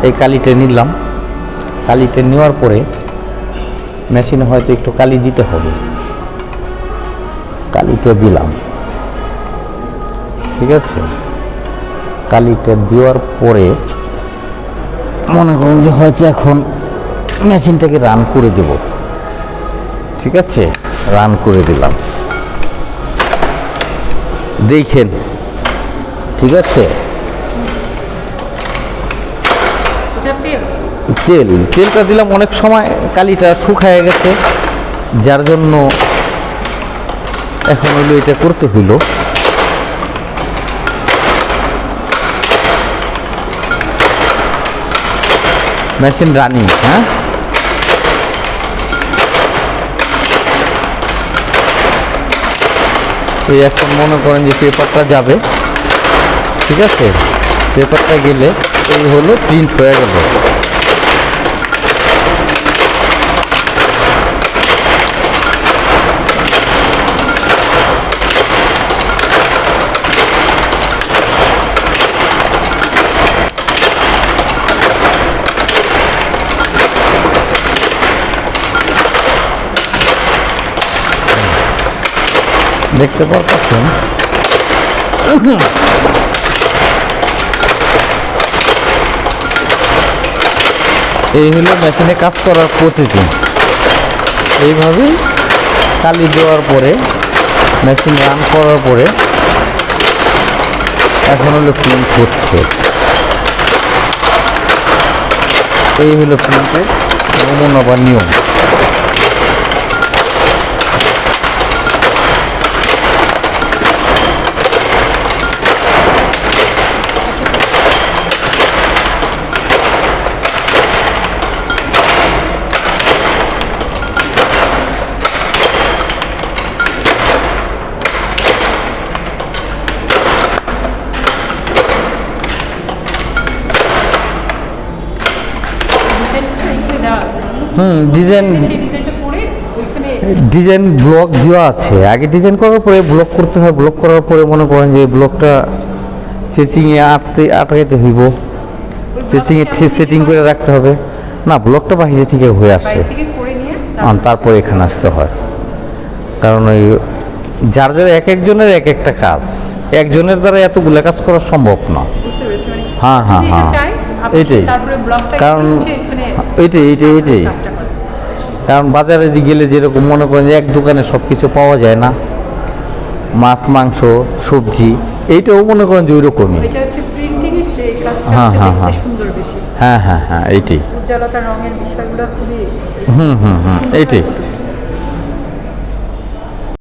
এই কালিটা নিলাম, কালিটা নেওয়ার পরে মেশিনে হয়তো একটু কালি দিতে হবে, কালিটা দিলাম, ঠিক আছে। কালিটা দেওয়ার পরে মনে করুন যে হয়তো এখন মেশিনটাকে রান করে দেব, ঠিক আছে। রান করে দিলাম, দেখেন, ঠিক আছে। তেলটা দিলাম, অনেক সময় কালিটা শুকায় গেছে, যার জন্য এখন হলো এটা করতে হইল। মেশিন রানিং, হ্যাঁ। এই এখন মনে করেন যে পেপারটা যাবে, ঠিক আছে। পেপারটা গেলে এই হলো প্রিন্ট হয়ে গেল। দেখতে পাচ্ছেন, এই হলো মেশিনে কাজ করার পদ্ধতি। এইভাবে কালি দেওয়ার পরে মেশিন রান করার পরে এখন হলো প্রিন্ট হচ্ছে। এই হলো প্রিন্টের নমুনা বা নিয়ম। ডিজাইন ব্লক দেওয়া আছে। আগে ডিজাইন করার পরে ব্লক করতে হয়, ব্লক করার পরে মনে করেন যে ব্লকটা চেচিংয়ে আটকাইতে হইব, চেচিংয়ে সেটিং করে রাখতে হবে। না, ব্লকটা বাইরে থেকে হয়ে আসে, তারপরে এখানে আসতে হয়। কারণ ওই যার এক একজনের এক একটা কাজ, একজনের দ্বারা এতগুলো কাজ করা সম্ভব না। হ্যাঁ হ্যাঁ হ্যাঁ, এইটাই কারণ, এইটাই কারণ বাজারে গেলে যেরকম মনে করেন যে এক দোকানে সব কিছু পাওয়া যায় না, মাছ মাংস সবজি, এইটাও মনে করেন যে ওই রকমই। হ্যাঁ হ্যাঁ হ্যাঁ হ্যাঁ হ্যাঁ হ্যাঁ, এইটাই। এইটাই।